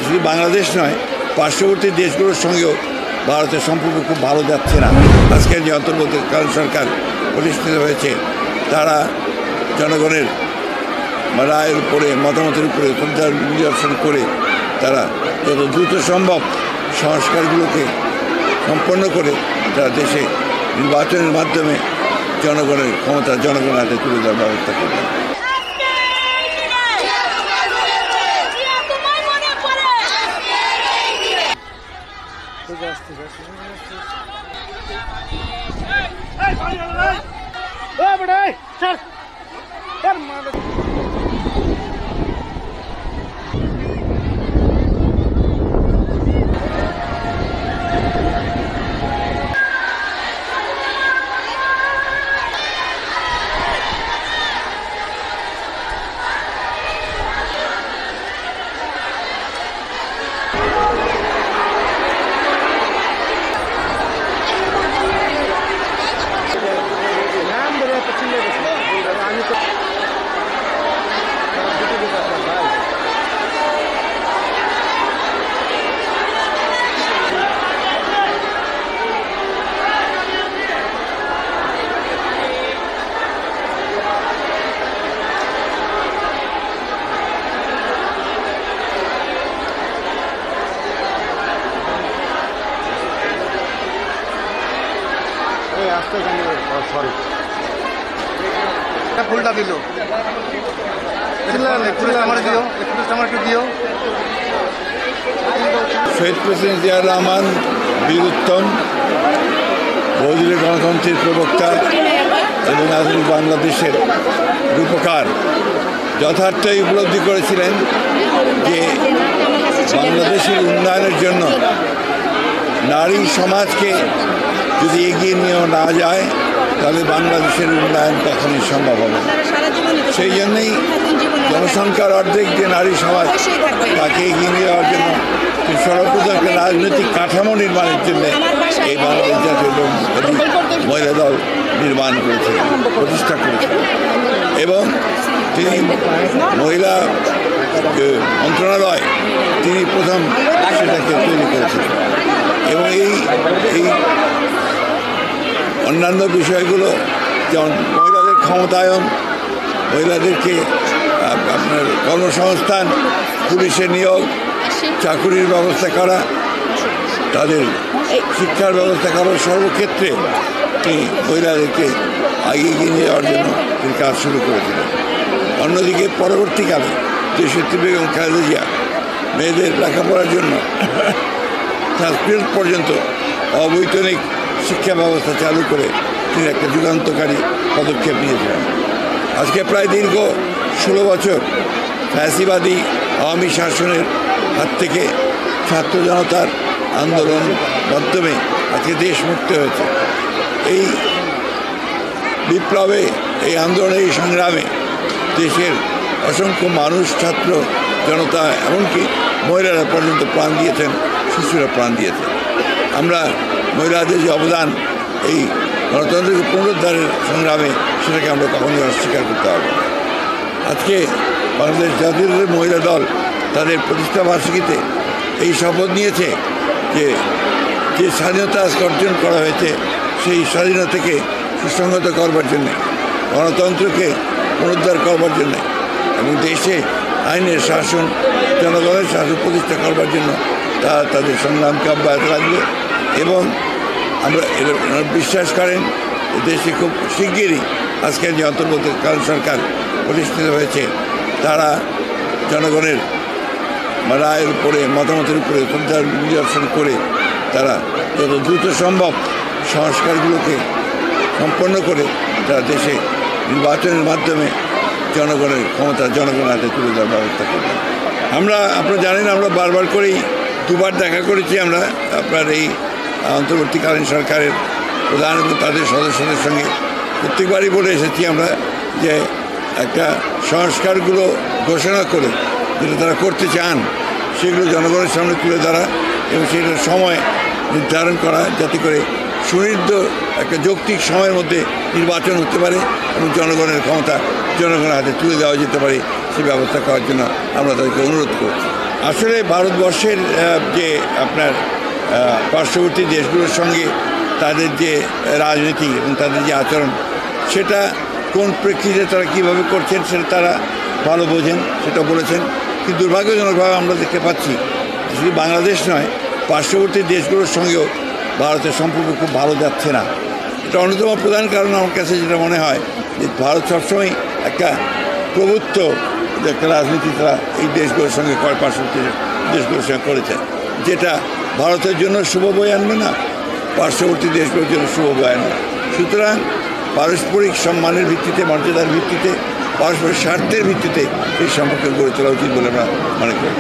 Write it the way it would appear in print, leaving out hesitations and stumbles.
শুধু বাংলাদেশ নয়, পার্শ্ববর্তী দেশগুলোর সঙ্গেও ভারতের সম্পর্ক খুব ভালো যাচ্ছে না। আজকের যে অন্তর্বর্তীকালীন সরকার প্রতিষ্ঠিত হয়েছে, তারা জনগণের রায়ের উপরে, মতামতের উপরে নিদর্শন করে তারা যত দ্রুত সম্ভব সংস্কারগুলোকে সম্পন্ন করে তারা দেশে নির্বাচনের মাধ্যমে জনগণের ক্ষমতা জনগণের হাতে তুলে দেওয়ার ব্যবস্থা করবে। ফুলটা দিল শহীদ প্রেসিডেন্ট জিয়া রহমান বীরুত্তম, বহুদলীয় গণতন্ত্রের প্রবক্তা এবং আধুনিক বাংলাদেশের রূপকার যথার্থই উপলব্ধি করেছিলেন যে বাংলাদেশের উন্নয়নের জন্য নারী সমাজকে যদি এগিয়ে নিয়ে না যায় তাহলে বাংলাদেশের উন্নয়ন কখনোই সম্ভব হবে না। সেই জন্যই জনসংখ্যার অর্ধেক যে নারী সমাজ, তাকে এগিয়ে নিয়ে যাওয়ার জন্য সর্বপ্রথম একটা রাজনৈতিক কাঠামো নির্মাণের জন্য এই বাংলাদেশ জাতীয় মহিলা দল নির্মাণ করেছিলেন, প্রতিষ্ঠা করেছিলেন। এবং তিনি মহিলা মন্ত্রণালয় তিনি প্রথম সেটাকে তৈরি করেছিলেন। এবং এই অন্যান্য বিষয়গুলো যেমন মহিলাদের ক্ষমতায়ন, মহিলাদেরকে আপনার কর্মসংস্থান, পুলিশে নিয়োগ, চাকুরির ব্যবস্থা করা, তাদের শিক্ষার ব্যবস্থা করা, সর্বক্ষেত্রে তিনি মহিলাদেরকে এগিয়ে নিয়ে যাওয়ার জন্য তিনি কাজ শুরু করেছিলেন। অন্যদিকে পরবর্তীকালে দেশনেত্রী বেগম খালেদা জিয়া মেয়েদের লেখাপড়ার জন্য ক্লাস 12 পর্যন্ত অবৈতনিক শিক্ষা ব্যবস্থা চালু করে তিনি একটা যুগান্তকারী পদক্ষেপ নিয়েছিলেন। আজকে প্রায় দীর্ঘ 16 বছর ফ্যাসিবাদী আওয়ামী শাসনের হাত থেকে ছাত্র জনতার আন্দোলন মাধ্যমে আজকে দেশ মুক্ত হয়েছে। এই বিপ্লবে, এই আন্দোলনে, এই সংগ্রামে দেশের অসংখ্য মানুষ, ছাত্র জনতা, এমনকি মহিলারা পর্যন্ত প্রাণ দিয়েছেন, শিশুরা প্রাণ দিয়েছেন। আমরা মহিলাদের যে অবদান এই গণতন্ত্রের পুনরুদ্ধারের সংগ্রামে, সেটাকে আমরা কখনোই অস্বীকার করতে পারব না। আজকে বাংলাদেশ জাতীয় মহিলা দল তাদের প্রতিষ্ঠা বার্ষিকীতে এই শপথ নিয়েছে যে যে স্বাধীনতা আজকে অর্জন করা হয়েছে, সেই স্বাধীনতাকে সুসংহত করবার জন্যে, গণতন্ত্রকে পুনরুদ্ধার করবার জন্যে এবং দেশে আইনের শাসন, জনগণের শাসন প্রতিষ্ঠা করবার জন্য তাদের সংগ্রামকে অব্যাহত রাখবে। এবং আমরা বিশ্বাস করেন দেশে খুব শিগগিরই আজকের যে অন্তর্বর্তীকালীন সরকার প্রতিষ্ঠিত হয়েছে, তারা জনগণের রায়ের উপরে, মতামতের উপরে নিদর্শন করে তারা যত দ্রুত সম্ভব সংস্কারগুলোকে সম্পন্ন করে তারা দেশে নির্বাচনের মাধ্যমে জনগণের ক্ষমতা জনগণের হাতে তুলে দেওয়ার ব্যবস্থা করবে। আপনারা জানেন, আমরা বারবার করেই দুবার দেখা করেছি আমরা আপনার এই অন্তর্বর্তীকালীন সরকারের প্রধান এবং তাদের সদস্যদের সঙ্গে। প্রত্যেকবারই বলে এসেছি আমরা যে একটা সংস্কারগুলো ঘোষণা করে যেটা তারা করতে চান, সেগুলো জনগণের সামনে তুলে ধরা এবং সেটার সময় নির্ধারণ করা, যাতে করে সুনির্দিষ্ট একটা যৌক্তিক সময়ের মধ্যে নির্বাচন হতে পারে এবং জনগণের ক্ষমতা জনগণের হাতে তুলে দেওয়া যেতে পারে, সেই ব্যবস্থা করার জন্য আমরা তাদেরকে অনুরোধ করছি। আসলে ভারতবর্ষের যে আপনার পার্শ্ববর্তী দেশগুলোর সঙ্গে তাদের যে রাজনীতি এবং তাদের যে আচরণ, সেটা কোন প্রেক্ষিতে তারা কীভাবে করছেন সেটা তারা ভালো বোঝেন, সেটা বলেছেন। কিন্তু দুর্ভাগ্যজনকভাবে আমরা দেখতে পাচ্ছি শুধু বাংলাদেশ নয়, পার্শ্ববর্তী দেশগুলোর সঙ্গেও ভারতের সম্পর্ক খুব ভালো যাচ্ছে না। এটা অন্যতম প্রধান কারণ আমার কাছে যেটা মনে হয় যে ভারত সবসময় একটা প্রভুত্ব একটা রাজনীতি তারা এই দেশগুলোর সঙ্গে পার্শ্ববর্তী দেশগুলোর সঙ্গে করেছে, যেটা ভারতের জন্য শুভ বয়ে আনবে না, পার্শ্ববর্তী দেশগুলোর জন্য শুভ বয়ে আনবে। সুতরাং পারস্পরিক সম্মানের ভিত্তিতে, মর্যাদার ভিত্তিতে, পারস্পরিক স্বার্থের ভিত্তিতে এই সম্পর্ক গড়ে তোলা উচিত বলে আমরা মনে করি।